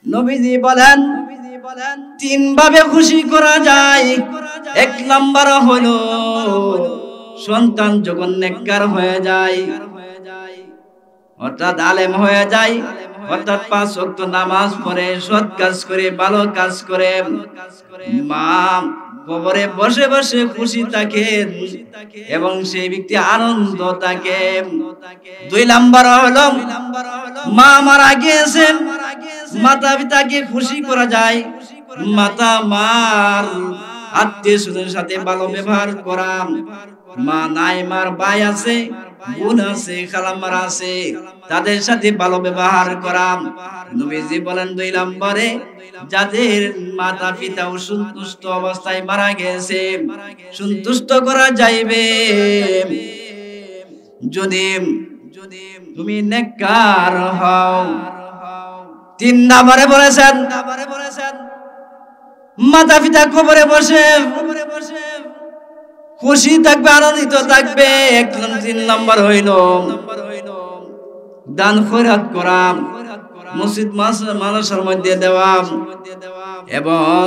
নবীজি বলেন তিন ভাবে খুশি করা যায়। এক নাম্বার হলো সন্তান যখন নেককার হয়ে যায়, অর্থাৎ আলেম হয়ে যায়, অর্থাৎ 5 ওয়াক্ত নামাজ পড়ে, সৎ কাজ করে, ভালো কাজ করে, মা কবরে বসে বসে খুশি থাকে এবং সেই ব্যক্তি আনন্দ থাকে। 2 নাম্বার হলো মা মারা গিয়েছে, মাতা পিতাকে খুশি করা যায়, মাতা মার আত্মীয় স্বজনের সাথে ভালো ব্যবহার করা, মা নাই মার ভাই আছে, বোন আছে, খালাম্মার আছে, তাদের সাথে ভালো ব্যবহার করা। নবীজি বলেন 2 নম্বরে যাদের মাতা পিতা অসন্তুষ্ট অবস্থায় মারা গেছে সন্তুষ্ট করা যাইবে যদি তুমি নেককার হও। 3 নম্বরে বলেছেন মাতা পিতা কবরে বসে খুশি থাকবে, আনন্দিত থাকবে। 3 নম্বর হইল দান খয়রাত করা, মসজিদ মাদ্রাসার মধ্যে দেওয়া এবং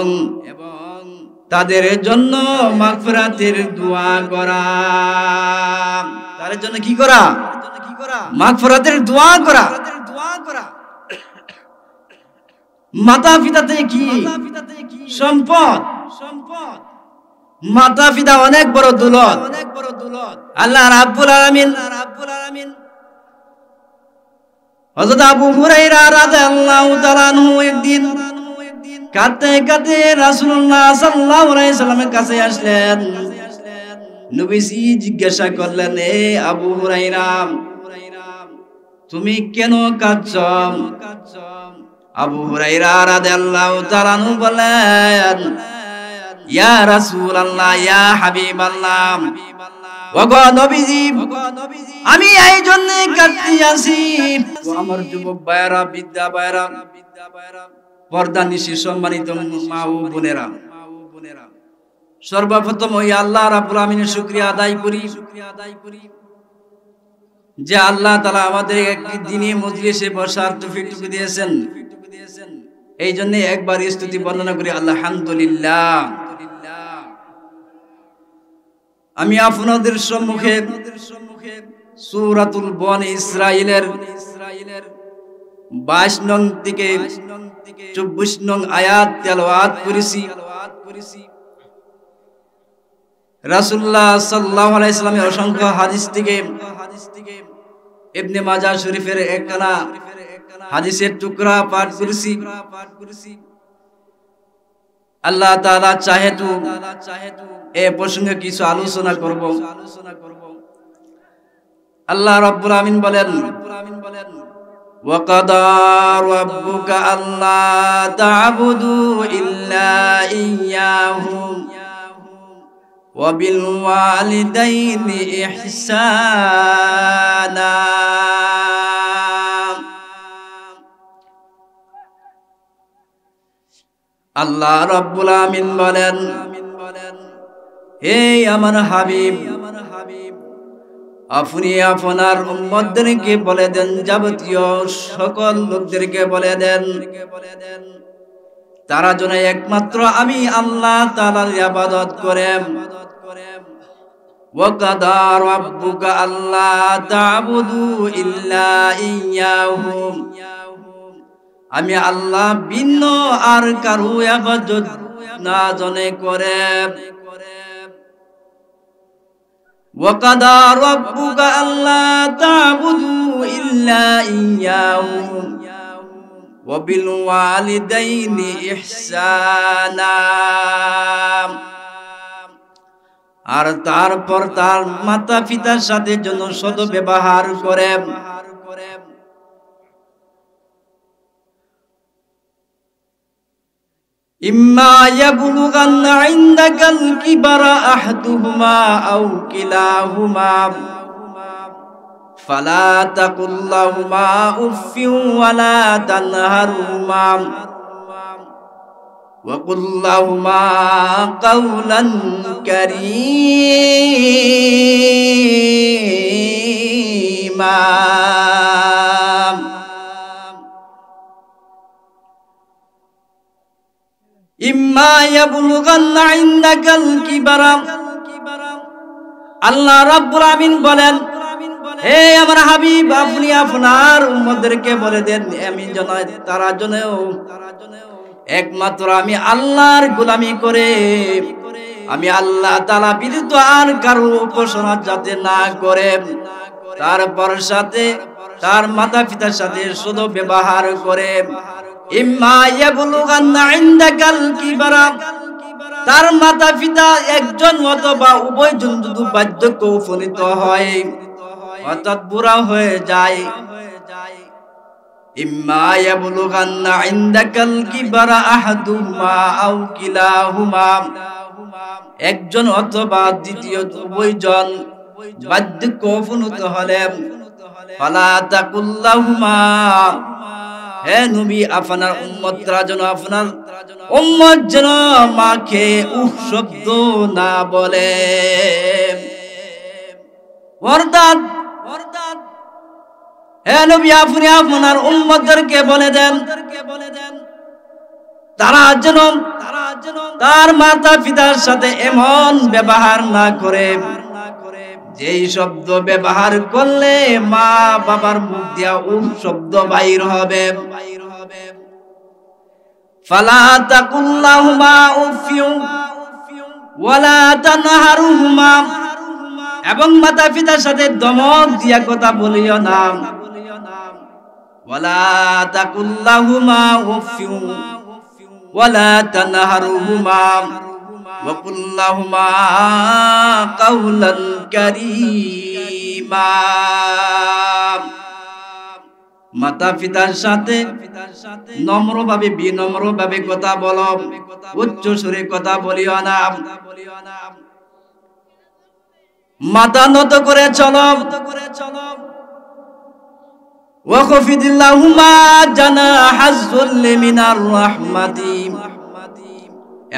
তাদের জন্য মাগফিরাতের দোয়া করা। তাদের জন্য কি করা? মাগফিরাতের দোয়া করা। মাতা পিতাতে কি সম্পদ? মাতা পিতা অনেক বড় দৌলত। আল্লাহ রাব্বুল আলামিন হযরত আবু হুরায়রা রাদিয়াল্লাহু তাআলা আনহু একদিন কাঁদতে কাঁদতে রাসূলুল্লাহ সাল্লাল্লাহু আলাইহি সাল্লামের কাছে আসলেন। নবীজি জিজ্ঞাসা করলেন, এ আবু হুরায়রা তুমি কেন কাঁদছো? আবু হুরায়রা রাদিয়াল্লাহু তাআলা আনহু বলেন, ইয়া রাসূলুল্লাহ, ইয়া হাবিবাল্লাহ, ওগো নবীজি আমি এই জন্য কাঁদতে আছি। ও আমার যুবক ভাইরা, বিদ্যা ভাইরা, পর্দা নিশি সম্মানিত মা ও বোনেরা, সর্বপ্রথম ওই আল্লাহ রাব্বুল আমিনের শুকরিয়া আদায় করি যে আল্লাহ তাআলা আমাদের একটি দ্বীনি মজলিসে বসার তৌফিক দিয়েছেন। এই জন্য একবার স্তুতি বর্ণনা করি আলহামদুলিল্লাহ। আমি আপনাদের সম্মুখে সূরাতুল বনী ইসরাঈলের 22 নং থেকে 24 নং আয়াত তেলাওয়াত করেছি। রাসূলুল্লাহ সাল্লাল্লাহু আলাইহি সাল্লামের অসংখ্য হাদিস থেকে ইবনে মাজাহ শরীফের একখানা হাদিসের টুকরা পাঠ করেছি। আল্লাহ তাআলা চাহে তো এই প্রসঙ্গে কিছু আলোচনা করব। আল্লাহ রাব্বুল আমিন বলেন, ওয়া কাদা রাব্বুকা আল্লা তা'বুদু ইল্লা ইয়্যাহু ওয়া বিল ওয়ালিদাইনি ইহসানা। আল্লাহ রাব্বুল আমিন বলেন, হে আমার হাবিব, আপনি আপনার উম্মতদেরকে বলে দেন, যাবতীয় সকল লোকদেরকে বলে দেন, তারা যেন একমাত্র আমি আল্লাহ তাআলার ইবাদত করে। ওয়া কাদা রাব্বুকা আল্লা তা'বুদু ইল্লা ইয়্যাহু, আমি আল্লাহ ভিন্ন আর কারো ইবাদত না জনে করে। ওয়া কাদা রাব্বুকা আল্লা তা'বুদু ইল্লা ইয়্যাহু ওয়া বিল ওয়ালিদাইনি ইহসানা, আর তারপর তার মাতা পিতার সাথে যেন সদ ব্যবহার করে। ইম্মা ইয়াবলুগান্না ইনদাকাল কিবারা আহাদুহুমা আও কিলাহুমা ফালা তাকুল লাহুমা উফফিন ওয়ালা তানহারহুমা ওয়া কুল লাহুমা কাওলান কারীমা। ইম্মা ইয়াবলুগান্না ইনদাকাল কিবারা, আল্লাহ রাব্বুল আমিন বলেন, হে আমার হাবিব, আপনি আপনার উম্মতদেরকে বলে দেন, আমি যেন তারা জনেও একমাত্র আমি আল্লাহর গোলামি করে আমি আল্লাহ তাআলা ব্যতীত আর কারো উপাসনা যাতে না করে, তারপর সাথে তার মাতা পিতার সাথে শুধু ব্যবহার করে। ইম্মা ইয়াবলুগান্না ইনদাকাল কিবারা, তার মাতা পিতা একজন অথবা উভয়জন যদি বার্ধক্যে উপনীত হয় অর্থাৎ বুড়া হয়ে যায়, ইম্মা ইয়াবলুগান্না ইনদাকাল কিবারা আহাদুহুমা আও কিলাহুমা, একজন অথবা দ্বিতীয় উভয়জন বার্ধক্যে উপনীত হলে ফালা তাকুল্লাহুমা, হে নবী আপনার উম্মতরা যেন আপনার উম্মত যেন মাকে উহ শব্দ না বলে। অর্থাৎ হে নবী আপনি আপনার উম্মতদেরকে বলে দেন তারা যেন তার মাতা পিতার সাথে এমন ব্যবহার না করে যেই শব্দ ব্যবহার করলে মা বাবার মুখ দিয়া উহ শব্দ বাইর হবে। ফালা তাকুল্লাহুমা উফিউ ওয়ালা তানহারুহুমা, এবং মাতা পিতার সাথে দমক দিয়া কথা বলিও না। ওয়ালা তাকুল্লাহুমা উফিউ ওয়ালা তানহারুহুমা ওয়া কুল্লাহুমা কাওলান কারীমা, মাতা পিতার সাথে নম্রভাবে বিনম্রভাবে কথা বলো, উচ্চ সুরে কথা বলিও না, মাথা নত করে চলো। ওয়াখফিদিল্লাহুমা জানাহাজ যুল্লি মিনার রাহমাতি,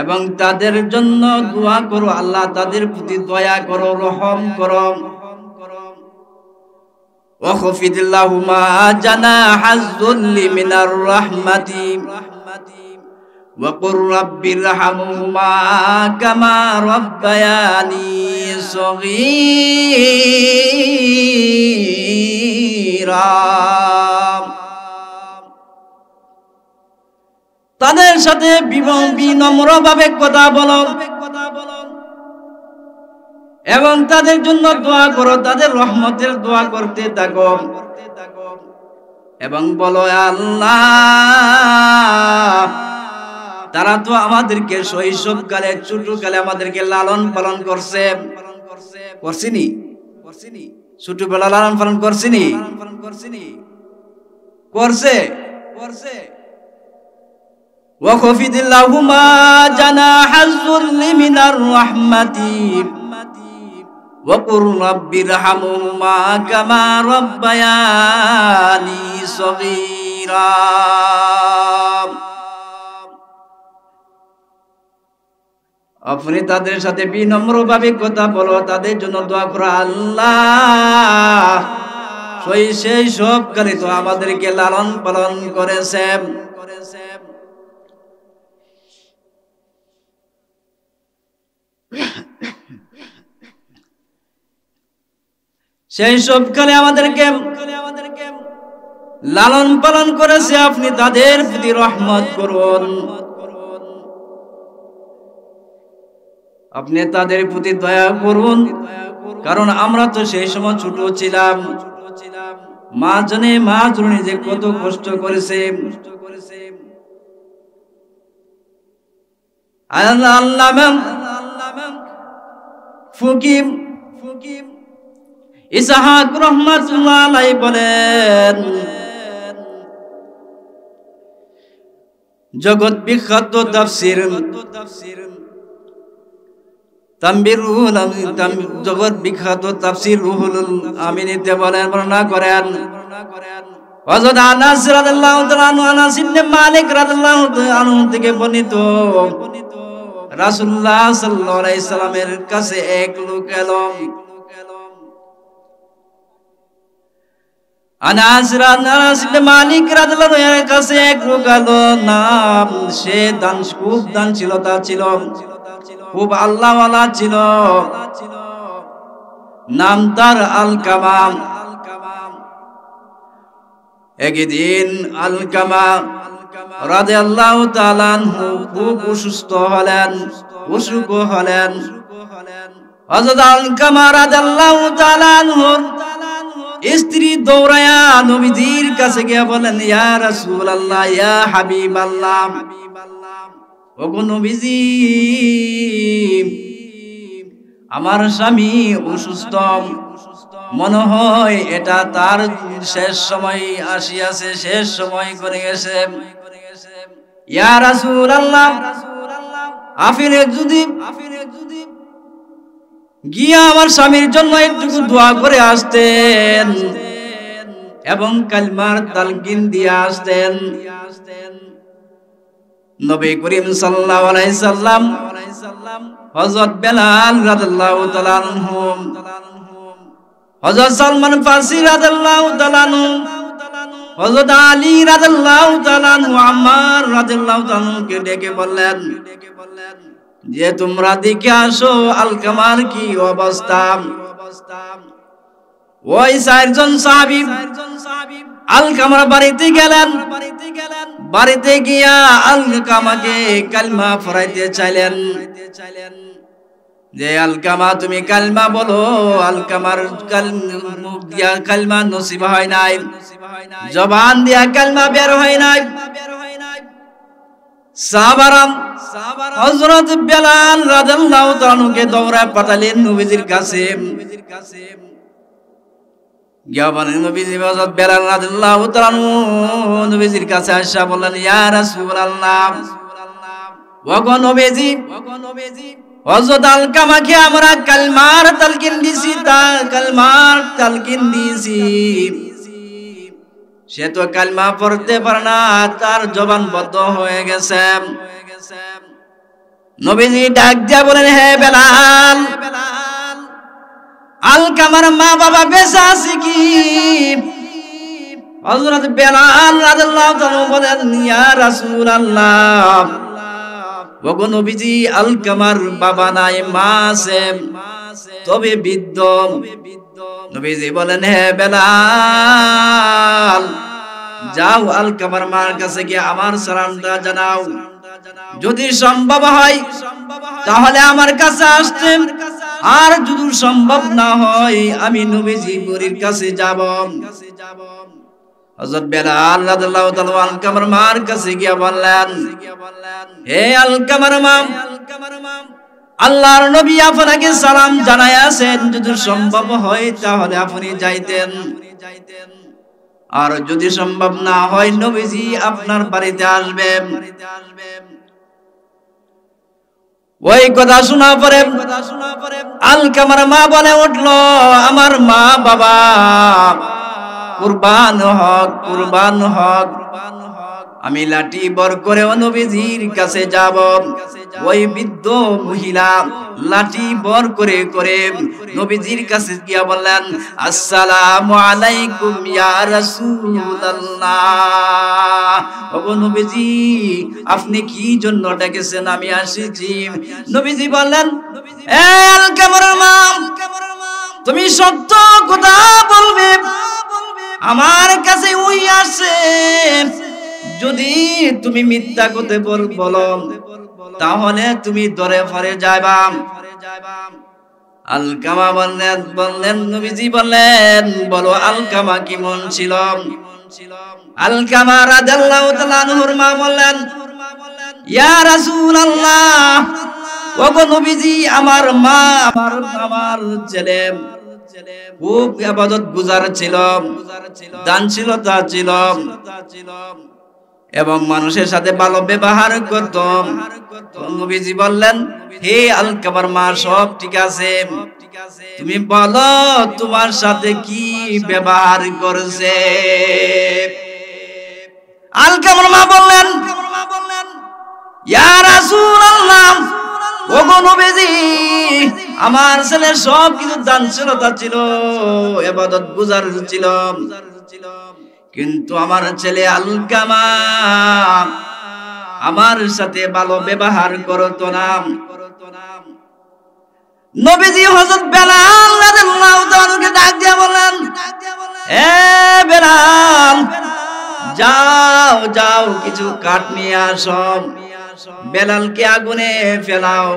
এবং তাদের জন্য দোয়া করো, আল্লাহ তাদের প্রতি দয়া করো, রহম করো। ওয়াখফিদিল্লাহুমা জানাহাজ যুল্লি মিনার রাহমাতি ওয়া কুর রাব্বিরহামহুমা কামা রাব্বায়ানি সগীরা, তাদের সাথে বিনম্রভাবে কথা বলো এবং তাদের জন্য দোয়া করো, তাদের রহমতের দোয়া করতে থাকো এবং বলো আল্লাহ তারা তো আমাদেরকে শৈশবকালে ছোটকালে আমাদেরকে লালন পালন করছে, করছিনি? ছোটবেলা লালন পালন করছিনি? করছে। ওয়াখফিদিল্লাহুমা জানাহাজ যুল্লি মিনার রাহমাতি ওয়া কুর রাব্বিরহামহুমা কামা রাব্বায়ানি সগীরা, আপনি তাদের সাথে বিনম্রভাবে কথা বলো, তাদের জন্য দোয়া করো, আল্লাহ সেই সব কালে তো আমাদেরকে লালন পালন করেছেন, সেই সব কালে আমাদেরকে লালন পালন করেছে, আপনি তাদের প্রতি রহমত করুন, আপনি তাদের প্রতি দয়া করুন, কারণ আমরা তো সেই সময় ছোট ছিলাম, মা জননী যে কত কষ্ট করেছে। আল্লামা ফকিম ইসহাক রাহমাতুল্লাহ আলাইহি বলেন, জগৎ বিখ্যাত তাফসীর তানবীরুল জগৎ বিখ্যাত তাফসীর রুহুল আমিনীতে বলেন, বর্ণনা করেন হযরত আনাস রাদিয়াল্লাহু তাআলা আনহু, আনাস ইবনে মালিক রাদিয়াল্লাহু তাআলা আনহু থেকে বর্ণিত, রাসূলুল্লাহ সাল্লাল্লাহু আলাইহি সাল্লামের কাছে এক লোক এলো। আনাস ইবনে মালিক রাদিয়াল্লাহু আনহু এর কাছে এক লোক আলো নাম, সে খুব দানশীলতা ছিল, খুব আল্লাহওয়ালা ছিল, নাম তার আলকামা। একদিন আলকামা রাদিয়াল্লাহু তাআলা আনহু খুব অসুস্থ হলেন, অসুখ হলেন। হযরত আলকামা রাদিয়াল্লাহু তাআলা আনহুর স্ত্রী দৌড়ায়া নবীজির কাছে গিয়ে বলেন, ইয়া রাসূলুল্লাহ, ইয়া হাবিবাল্লাহ, ওগো নবীজি, আমার স্বামী অসুস্থ, মনে হয় এটা তার শেষ সময় আসিয়াছে, শেষ সময় করে গেছে। ইয়া রাসূলুল্লাহ, আপনি যদি গিয়া আমার স্বামীর জন্য একটু দোয়া করে আসতেন এবং কালিমার তালকিন দিয়ে আসতেন। নবী করিম সাল্লাল্লাহু আলাইহি সাল্লাম হযরত বেলাল রাদিয়াল্লাহু তাআলা আনহু, হযরত সালমান ফারসি রাদিয়াল্লাহু তাআলা আনহু, হযরত আলী রাদিয়াল্লাহু তাআলা আনহু, আম্মার রাদিয়াল্লাহু তাআলা আনহুকে ডেকে বললেন যে তোমরা দেখে আসো আলকামার কি অবস্থা। ওই চারজন সাহাবী আলকামার বাড়িতে গেলেন, বাড়িতে গিয়া আলকামাকে কালিমা পড়াইতে চাইলেন যে আলকামা তুমি কালিমা বলো। আলকামার মুখ দিয়া কালিমা নসিব হয় নাই, জবান দিয়া কালিমা বের হয় নাই। সাহাবারা হযরত বেলাল রাদিয়াল্লাহু তাআলা আনহুকে দৌড়ায় পাঠালেন নবীজির কাছে। গিয়া বলেন, নবীজি, হযরত বেলাল রাদিয়াল্লাহু তাআলা আনহু নবীজির কাছে আয়েশা বললেন, ইয়া রাসূলুল্লাহ, ওগো নবীজি, হযরত আলকামাকে আমরা কালিমার তালকিন দিছি, তা কালিমার তালকিন দিছি, সে তো কালিমা পড়তে পারে না, তার জবান বদ্ধ হয়ে গেছে। নবীজি ডাক দিয়া বলেন, হে বেলাল, আলকামার মা বাবা বেঁচে আছে কি? হযরত বেলাল রাদিয়াল্লাহু তাআলা বলেন, ইয়া রাসূলুল্লাহ, ওগো নবীজি, আলকামার বাবা নাই, মা আছে, তবে বৃদ্ধ। নবীজি বলেন, হে বেলাল, যাও আলকামার মার কাছে গিয়ে আমার সালামটা জানাও, যদি সম্ভব হয় তাহলে আমার কাছে আসতে, আর যদি সম্ভব না হয় আমি নবীজি বুড়ির কাছে যাব। হযরত বেলাল রাদিয়াল্লাহু তাআলা আলকামার মার কাছে গিয়ে বললেন, হে আলকামার মা, আল্লাহর নবী আপনাকে সালাম জানাইয়াছেন, যদি সম্ভব হয় তাহলে আপনি যাইতেন, আর যদি সম্ভব না হয় নবীজি আপনার বাড়িতে আসবেন। ওই কথা শোনা পরে আলকামার মা বলে উঠল, আমার মা বাবা কুরবান হক, কুরবান হক, আমি লাঠি বর করে নবীজির কাছে যাব। ওই বৃদ্ধ মহিলা লাঠি বর করে করে নবীজির কাছে গিয়া বললেন, আসসালামু আলাইকুম ইয়া রাসূলুল্লাহ, ওগো নবীজি, আপনি কি জন্য ডেকেছেন? আমি আসিছি। নবীজি বললেন, এ আলকামার মা, তুমি সত্য কথা বলবে, আমার কাছে ওই আসে, যদি তুমি মিথ্যা কথা বলো তাহলে তুমি ধরে পড়ে যাবা। আলকামা বললেন, নবীজি বললেন, বলো আলকামা কেমন ছিল? আলকামা রাদিয়াল্লাহু তাআলা আনহুর মা বললেন, ইয়া রাসূলুল্লাহ, ওগো নবীজি, আমার মা, আমার ছেলে খুব ইবাদত গুজার ছিল, দানশীলতা ছিল এবং মানুষের সাথে ভালো ব্যবহার করত। নবীজি বললেন, হে আলকামার মা, সব ঠিক আছে, তুমি বলো তোমার সাথে কি ব্যবহার করেছে? আলকামার মা বললেন, ইয়া রাসূলুল্লাহ, ওগো নবীজি, আমার ছেলে সব কিছু দানশীলতা ছিল, ইবাদত গুজার ছিল, কিন্তু আমার ছেলে আলকামা আমার সাথে ভালো ব্যবহার করতো না। নবীজি হযরত বেলাল রাদিয়াল্লাহু তাআলাকে ডাক দিয়ে বললেন, এ বেলাল, যাও যাও কিছু কাঠ নিয়ে আসো, বেলালকে আগুনে ফেলাও,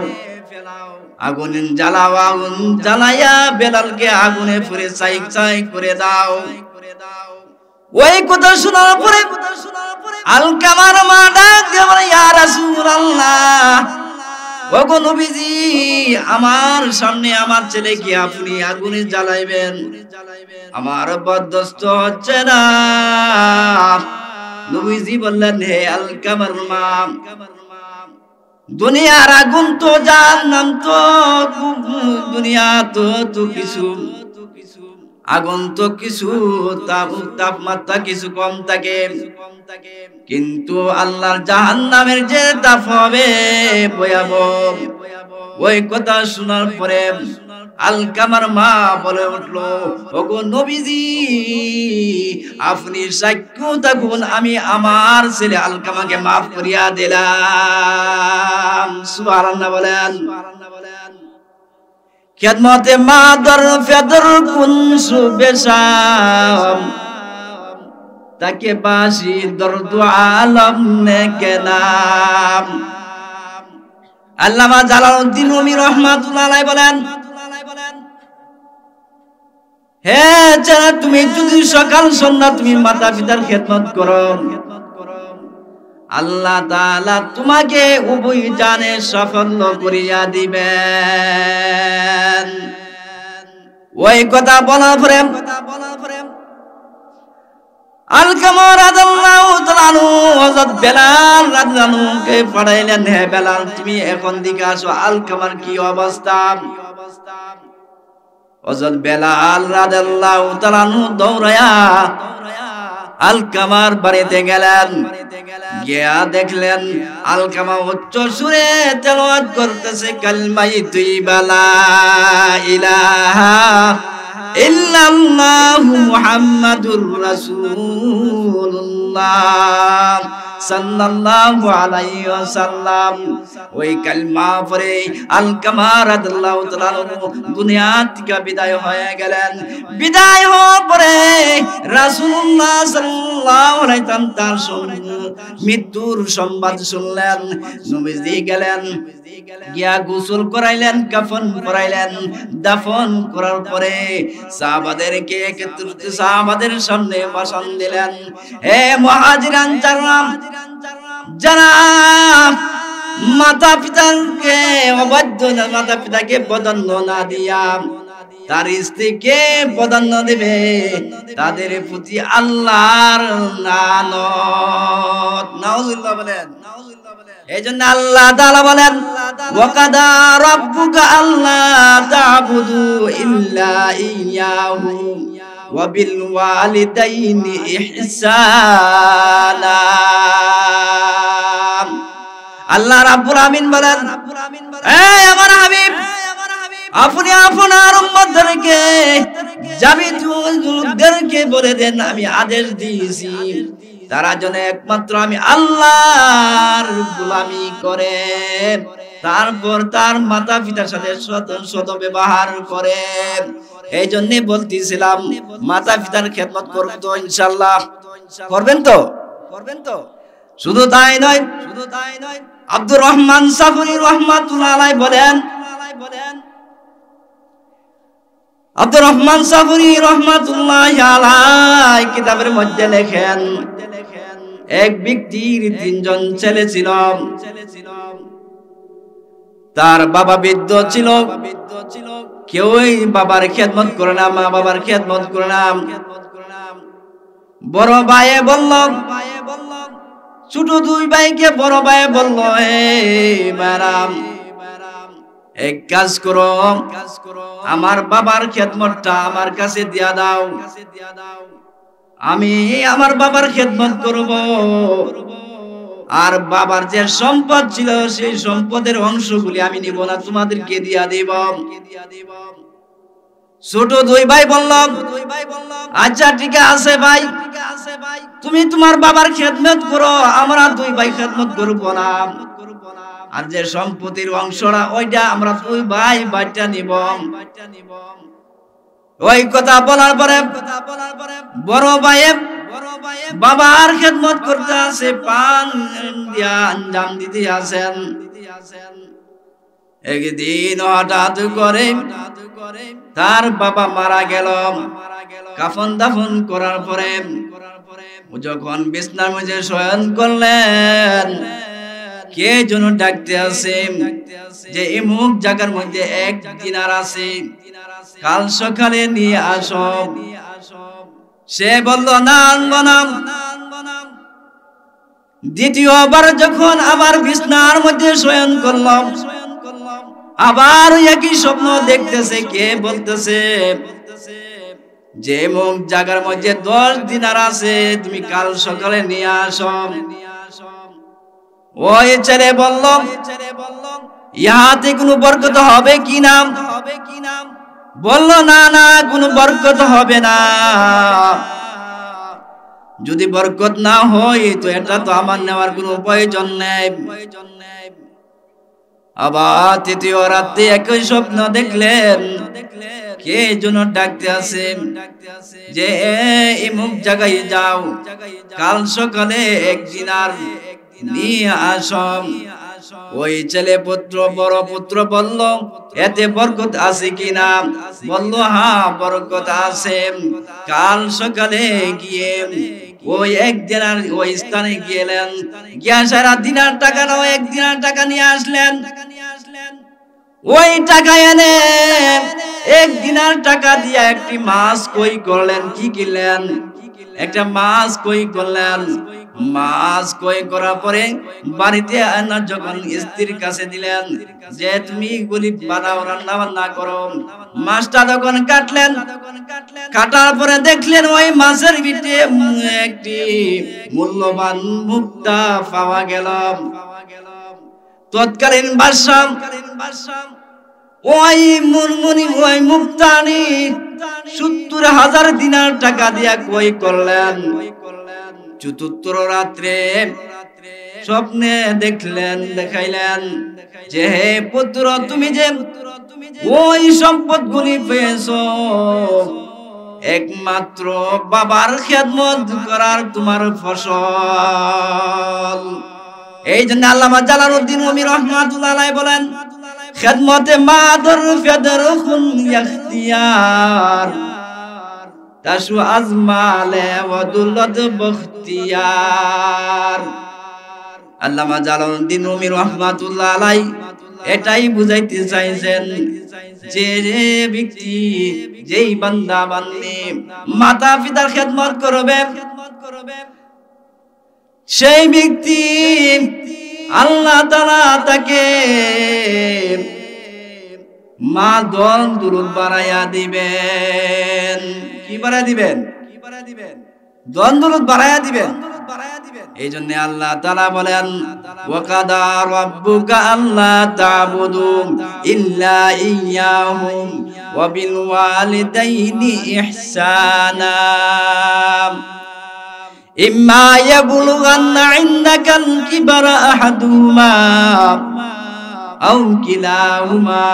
আগুন জ্বালাও, আগুন জ্বালাইয়া বেলালকে আগুনে পুড়ে ছাই ছাই করে দাও। ওই কথা শোনার পরে আলকামার মা ডাক দিয়ে বলে, ইয়া রাসূলুল্লাহ, ওগো নবীজি, আমার সামনে আমার ছেলেকে আপনি আগুনে জ্বালাইবেন, আমার বরদাস্ত হচ্ছে না। নবীজি বললেন, হে আলকামার মা, দুনিয়ার আগুন তো জাহান্নাম তো, দুনিয়া তো কিছু, আগুন তো কিছু, তাপমাত্রা কিছু কম থাকে, কিন্তু আল্লাহর জাহান্নামের যে তাপ হবে ভয়াবহ। ওই কথা শোনার পরে আলকামার মা বলে উঠলো, ওগো নবীজি, আপনি সাক্ষ্য থাকুন, আমি আমার ছেলে আলকামাকে মাফ করিয়া দিলাম। সুবহানাল্লাহ বলেন। খেদমতে মাদর ফেদর কুন সুবেশাম, তাকে বাসি দর্দ আলম নে কে নাম। আল্লামা জালালউদ্দিন রুমি রাহমাতুল্লাহ আলাইহি বলেন, হে ছেলে, তুমি যদি সকাল সন্ধ্যা তুমি মাতা পিতার খেদমত করো, আল্লাহ তাআলা তোমাকে উভয় জানে সাফল্য করিয়া দিবেন। ওই কথা বলার পরে আলকামা রাদিয়াল্লাহু তাআলা আনহু হযরত বেলাল রাদিয়াল্লাহু আনহুকে পাঠাইলেন, হে বেলাল, তুমি এখন দিকে আসো, আলকামার কি অবস্থা। হযরত বেলাল রাদিয়াল্লাহু তাআলা আনহু দৌড়ায়া আলকামার বাড়িতে গেলেন, গিয়া দেখলেন আলকামা উচ্চ সুরে তেলাওয়াত করতেছে কালিমায়ে তাইয়্যিবা লা ইলাহা ইল্লাল্লাহু মুহাম্মাদুর রাসূলুল্লাহ সাল্লাল্লাহু আলাইহি ওয়াসাল্লাম। ওই কালিমা পড়ে আলকামা রাদিয়াল্লাহু তাআলা দুনিয়া থেকে বিদায় হয়ে গেলেন। বিদায় হওয়ার পরে রাসূলুল্লাহ সাল্লাল্লাহু আলাইহি ওয়াসাল্লাম তার মৃত্যুর সংবাদ শুনলেন। নবীজি গেলেন, গিয়া গোসল করাইলেন, কাফন পরাইলেন, দাফন করার পরে সাহাবাদেরকে একত্রিত সাহাবাদের সামনে ভাষণ দিলেন, হে মুহাজিরান যারা মাতা পিতাকে অবাধ্য, মাতা পিতাকে প্রাধান্য না দিয়া তার স্ত্রীকে প্রাধান্য দেবে, তাদের প্রতি আল্লাহর লানত। নাউজুবিল্লাহ বলেন। এইজন্য আল্লাহ তাআলা বলেন, ওয়াকাদা রাব্বুকা আল্লা তা'বুদু ইল্লা ইয়্যাহু ওয়া বিল ওয়ালিদাইনি ইহসানা। আল্লাহ রাব্বুল আমিন বলেন, এই আমার হাবিব, আপনি আপনার উম্মতদেরকে জামিতুলদেরকে বলে দেন, আমি আদেশ দিয়েছি তারা যেন একমাত্র আমি আল্লাহর গোলামি করে, তারপর তার মাতা পিতার সাথে সৎ ব্যবহার করে। এই জন্য বলতেছিলাম মাতা পিতার খেদমত করব তো ইনশাআল্লাহ, করবেন তো? শুধু তাই নয়, আব্দুর রহমান সাফুরী রাহমাতুল্লাহ আলাইহি বলেন, আব্দুর রহমান সাফুরী রাহমাতুল্লাহ আলাইহি কিতাবের মধ্যে লেখেন, এক ব্যক্তির তিনজন ছেলে ছিল। তার বাবা বৃদ্ধ ছিল, কেউই বাবার খেদমত করে না, মা বাবার খেদমত করে না। বড় ভাই বলল, ছোট দুই ভাইকে বড় ভাই বলল, হে বারাম, এক কাজ করো, আমার বাবার খেদমতটা আমার কাছে দিয়া দাও, আমি আমার বাবার খেদমত করব, আর বাবার যে সম্পদ ছিল সেই সম্পদের অংশগুলি আমি নিব না, তোমাদেরকে দিয়া দেব। ছোট দুই ভাই বলল, আচ্ছা ঠিক আছে ভাই, তুমি তোমার বাবার খেদমত করো, আমরা দুই ভাই খেদমত করব না। আর যে সম্পত্তির অংশটা ওইটা আমরা দুই ভাই বাচ্চা নিব। ওই কথা বলার পরে বড় ভাই বাবার খেদমত করতে আছে, পান দিয়া আঞ্জাম দিতে আছেন। একদিন হঠাৎ করে তার বাবা মারা গেল। কাফন দাফন করার পরে যখন বিছনার মধ্যে শয়ন করলেন, কে যেন ডাকতে আছে যে এমুক জায়গার মধ্যে 1 দিনার আছে, কাল সকালে নিয়ে আসো। সে বলল না, আনবো না। দ্বিতীয়বার যখন আবার বিছনার মধ্যে শয়ন করলাম, আবার একই স্বপ্ন দেখতেছে। কে বলতেছে যে এমুক জায়গার মধ্যে 10 দিনার আছে, তুমি কাল সকালে নিয়ে আসো। ওই ছেলে বলল, ইহাতে কোনো বরকত হবে কি না? বলল না না, কোনো বরকত হবে না। যদি বরকত না হয় তো এটা তো আমার নেওয়ার কোনো প্রয়োজন নেই। আবার তৃতীয় রাতে একই স্বপ্ন দেখলেন, কে যেন ডাকতে আছে যে এমুক জায়গায় যাও, কাল সকালে 1 দিনার নিয়ে আসো। ওই ছেলে পুত্র বড় পুত্র বলল, এতে বরকত আছে কিনা? বলল হ্যাঁ, বরকত আছে। কাল সকালে গিয়ে ওই 1 দিনার ওই স্থানে গেলেন, গিয়া সারা দিনার টাকা নাও 1 দিনার টাকা নিয়ে আসলেন। ওই টাকা এনে 1 দিনার টাকা দিয়া একটি মাছ কই করলেন। কি কিনলেন? একটা মাছ কই করলেন। মাছ কই করার পরে বাড়িতে আনা যখন স্ত্রীর কাছে দিলেন যে তুমি গরিব বানাও, রান্না বান্না করো। মাছটা যখন কাটলেন, কাটার পরে দেখলেন ওই মাছের ভিতরে একটি মূল্যবান মুক্তা পাওয়া গেল। তৎকালীন বাদশা ওই মুনমুনি ওই মুক্তানি 70,000 দিনার টাকা দিয়া কই করলেন। চতুর্থ রাত্রে স্বপ্নে দেখাইলেন যে হে পুত্র, তুমি যে ওই সম্পদগুলি পেয়েছো, একমাত্র বাবার খেদমত করার তোমার ফসল। এই জন্য আল্লামা জালালউদ্দিন রুমি রাহমাতুল্লাহ আলাইহি বলেন, খেদমতে মাদর ফেদরুন ইখতিয়ার তাশু আজমালে ওয়াদুল্লাত বখতিয়ার। আল্লামা জালালউদ্দিন রুমি রাহমাতুল্লাহ আলাইহি এটাই বুঝাইতে চাইছেন যে ব্যক্তি, যেই বান্দা বান্দি মাতা পিতার খেদমত করবে, সেই ব্যক্তি আল্লাহ তাআলা তাকে মা দন দুরুদ বাড়াইয়া দিবেন। কি বাড়াইয়া দিবেন? দন দুরুদ বাড়াইয়া দিবেন। এই জন্য আল্লাহ তাআলা বলেন, ওয়া কাদা রাব্বুকা আল্লা তা'বুদু ইল্লা ইয়্যাহু ওয়া বিল ওয়ালিদাইনি ইহসানা ইম্মা ইয়াবলুগান্না ইনদাকাল কিবারা আহাদুহুমা আও কিলাহুমা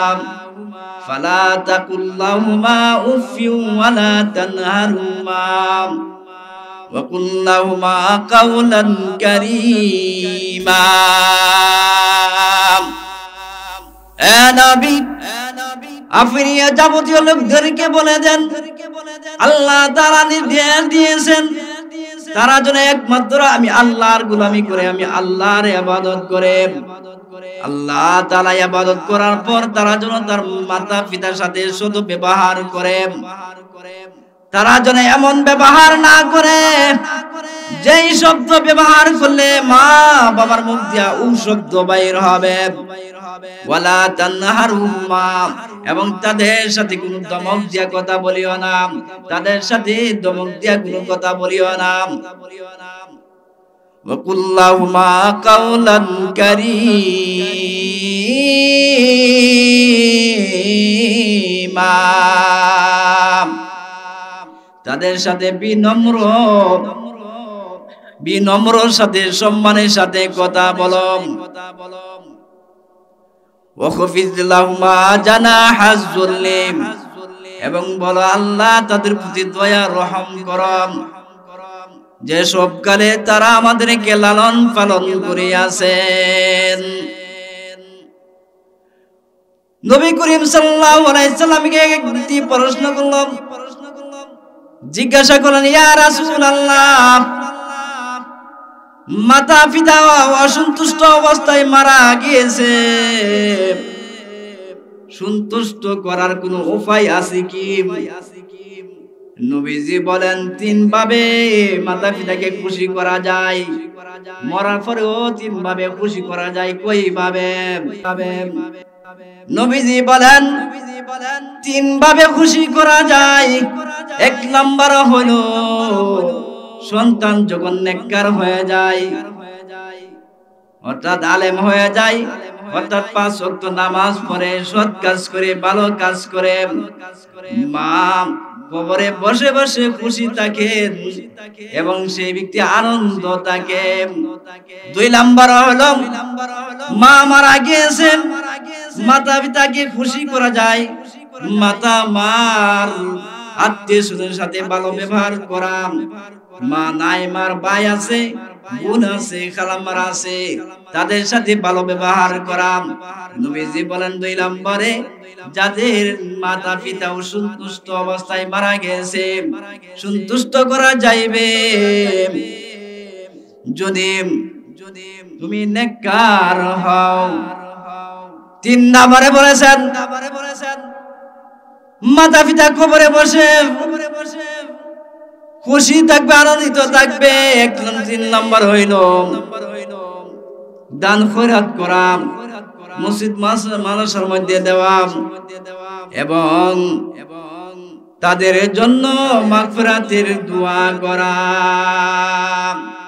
ফালা তাকুল লাহুমা উফিউ ওয়ালা তানহারহুমা ওয়া কুল লাহুমা কাওলান কারীমা। এ নবী, আপনি যাবতীয় লোকদেরকে বলে দেন আল্লাহ তাআলা নির্দেশ দিয়েছেন তারা যেন একমাত্র আমি আল্লাহর গোলামি করে, আমি আল্লাহর ইবাদত করে। আল্লাহ তাআলা ইবাদত করার পর তারা যেন তার মাতা পিতার সাথে শুধু ব্যবহার করে। তারা যেন এমন ব্যবহার না করে যেই শব্দ ব্যবহার করলে মা বাবার মুখ দিয়া ও শব্দ বাইর হবে। ওয়ালা তানহারহুমা, এবং তাদের সাথে কোনো ধমক দিয়া কথা বলিও না, তাদের সাথে ধমক দিয়া কোনো কথা বলিও না। ওয়া কুল লাহুমা কাওলান কারীমা। তাদের সাথে বিনম্র সাথে সম্মানের সাথে কথা বলো। ওয়াখফিদ লাহুমা জানাহাজ যুল্লি, এবং বলো আল্লাহ তাদের প্রতি দয়া রহম করম, যে সব কালে তারা আমাদেরকে লালন পালন করিয়াছেন। নবী করিম সাল্লাল্লাহু আলাইহি সাল্লামকে একটি প্রশ্ন করল, জিজ্ঞাসা করলেন, ইয়া রাসূলুল্লাহ, মাতা পিতা অসন্তুষ্ট অবস্থায় মারা গিয়েছে, সন্তুষ্ট করার কোনো উপায় আছে কি? নবীজি বলেন, তিন ভাবে মাতা পিতাকে খুশি করা যায়, মরার পরেও তিন ভাবে খুশি করা যায়। কই ভাবে? নবীজি বলেন, তিন ভাবে খুশি করা যায়। এক নাম্বার হলো সন্তান যখন নেককার হয়ে যায়, অর্থাৎ আলেম হয়ে যায়, অর্থাৎ 5 ওয়াক্ত নামাজ পড়ে, সৎ কাজ করে, ভালো কাজ করে, মা কবরে বসে বসে খুশি থাকে এবং সেই ব্যক্তি আনন্দ থাকে। 2 নাম্বার হলো মা মারা গিয়েছে, মাতা পিতাকে খুশি করা যায়, মাতা মার আত্মীয় স্বজনের সাথে ভালো ব্যবহার করা, মা নাই, মার ভাই আছে, বোন আছে, খালাম্মার আছে, তাদের সাথে ভালো ব্যবহার করা। নবীজি বলেন 2 নম্বরে, যাদের মাতা পিতা অসন্তুষ্ট অবস্থায় মারা গেছে, সন্তুষ্ট করা যাইবে যদি তুমি নেককার হও। 3 নম্বরে বলেছেন, মাতা পিতা কবরে বসে খুশি থাকবে, আনন্দিত থাকবে। 3 নম্বর হইল দান খয়রাত করা, মসজিদ মাদ্রাসার মধ্যে দেওয়া এবং তাদের জন্য মাগফিরাতের দোয়া করা।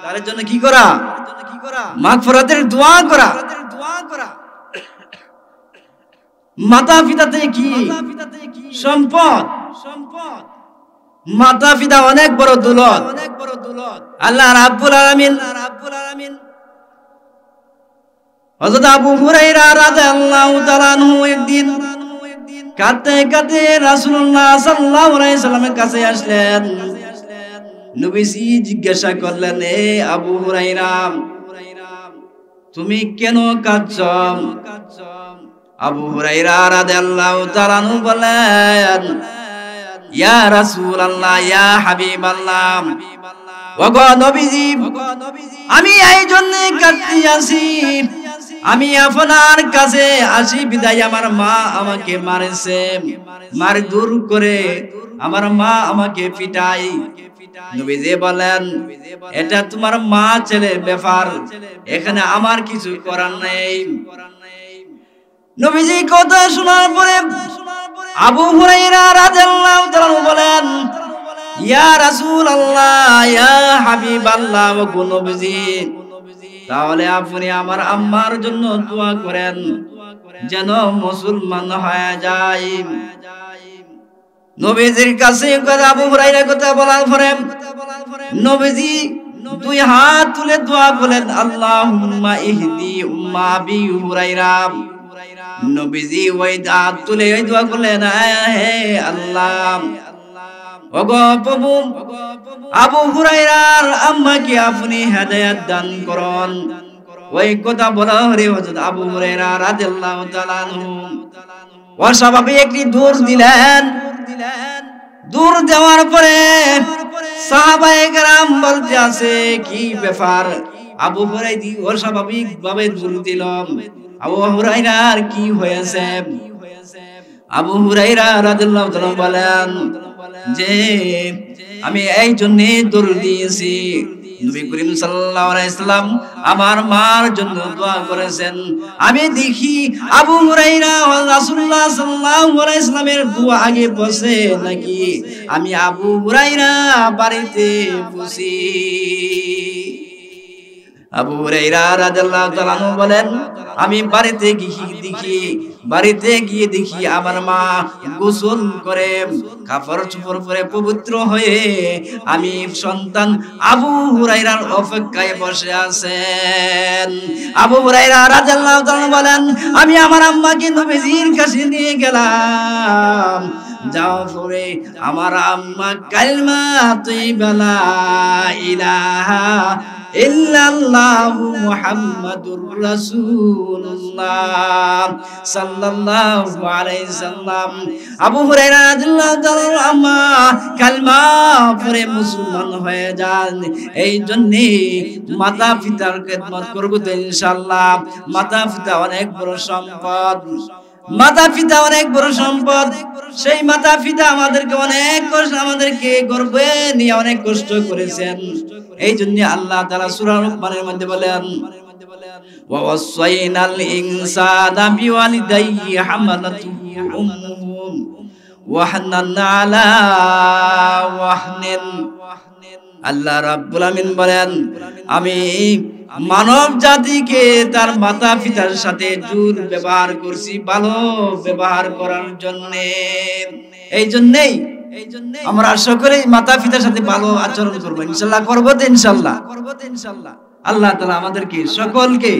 তাদের জন্য কি করা? মাগফিরাতের দোয়া করা। মাতা পিতাতে কি সম্পদ? মাতা পিতা অনেক বড় দৌলত। আল্লাহ রাব্বুল আলামিন হযরত আবু হুরায়রা রাদিয়াল্লাহু তাআলা আনহু একদিন কাঁদতে কাঁদতে রাসূলুল্লাহ সাল্লাল্লাহু আলাইহি সাল্লামের কাছে আসলেন। নবীজি জিজ্ঞাসা করলেন, এ আবু হুরায়রা, তুমি কেন কাঁদছো? আবু হুরায়রা রাদিয়াল্লাহু তাআলা আনহু বলেন, ইয়া রাসূলুল্লাহ, ইয়া হাবিবাল্লাহ, ওগো নবীজি, আমি এই জন্য কাঁদতে আসি, আমি আপনার কাছে আসি বিদায় আমার মা আমাকে মারেছে, মার দূর করে আমার মা আমাকে পিটাই। নবীজি বলেন, এটা তোমার মা ছেলের ব্যাপার, এখানে আমার কিছু করার নেই। নবীজি কথা শোনার পরে আবু হুরায়রা রাদিয়াল্লাহু তাআলা বলেন, ইয়া রাসূলুল্লাহ, ইয়া হাবিবাল্লাহ, ওগো নবীজি, তাহলে আপনি আমার আম্মার জন্য দোয়া করেন যেন মুসলমান হয়ে যায়। নবীজির কাছে আবু হুরায়রা কথা বলার পরে নবীজি 2 হাত তুলে দোয়া বলেন, আল্লাহুম্মা ইহদি উম্মা আবি হুরায়রা। নবীজি ওই হাত তুলে ওই দোয়া করলেন, হে আল্লাহ, ওগো প্রভু, আবু হুরায়রার আম্মাকে আপনি হেদায়েত দান করুন। ওই কথা বলা হরে হযরত আবু হুরায়রা রাদিয়াল্লাহু তাআলা আনহু অস্বাভাবিক একটি দৌড় দিলেন। দৌড় দেওয়ার পরে সাহাবায়ে কেরাম বলতে আছে, কি ব্যাপার? আবু হুরায়রা অস্বাভাবিক ভাবে দৌড় দিল, আবু হুরায়রার কি হয়েছে? আবু হুরায়রা রাদিয়াল্লাহু তাআলা বলেন যে আমি এই জন্য দৌড় দিয়েছি, নবী করিম সাল্লাল্লাহু আলাইহি সাল্লাম আমার মার জন্য দোয়া করেছেন। আমি দেখি আবু হুরায়রা রাসূলুল্লাহ সাল্লাল্লাহু আলাইহি সাল্লামের দোয়া আগে বসে নাকি আমি আবু হুরায়রা বাড়িতে বসি। আবু হুরায়রা রাদিয়াল্লাহু তাআলা বলেন, আমি বাড়িতে গিয়ে দেখি বাড়িতে গিয়ে দেখি আমার মা গোসল করে কাপড় চোপড় পরে পবিত্র হয়ে আমি সন্তান আবু হুরায়রার অপেক্ষায় বসে আছেন। আবু হুরায়রা রাদিয়াল্লাহু তাআলা বলেন, আমি আমার আম্মাকে নবীজির কাছে নিয়ে গেলাম। যাও পরে আমার আম্মা কালিমা তাইয়্যিবা লা ইলাহা ইল্লাল্লাহু মুহাম্মাদুর রাসূলুল্লাহ সাল্লাল্লাহু আলাইহি সাল্লাম। আবু হুরায়রা রাদিয়াল্লাহু তাআলা আম্মা কালিমা পড়ে মুসলমান হয়ে যান। এই জন্য মাতা পিতার খেদমত করব তো ইনশাআল্লাহ। মাতা পিতা অনেক বড় সম্পদ, মাতা পিতা অনেক বড় সম্পদ। সেই মাতা পিতা আমাদেরকে অনেক কষ্ট, আমাদেরকে গর্ভে নিয়ে অনেক কষ্ট করেছেন। এই জন্য আল্লাহ তাআলা সূরা লুকমানের মধ্যে বলেন, ওয়া ওয়াসাইনাল ইনসানা বিওয়ালিদাইহি হামালাতুহু উম্মুহু ওয়াহনান আলা ওয়াহনিন। আল্লাহ রাব্বুল আমিন বলেন, আমি মানব জাতিকে তার মাতা পিতার সাথে জোর ব্যবহার করছি, ভালো ব্যবহার করার জন্য। এই জন্যই আমরা সকলেই মাতা পিতার সাথে ভালো আচরণ করবো ইনশাআল্লাহ। করবো তো ইনশাআল্লাহ। আল্লাহ তাআলা আমাদেরকে সকলকে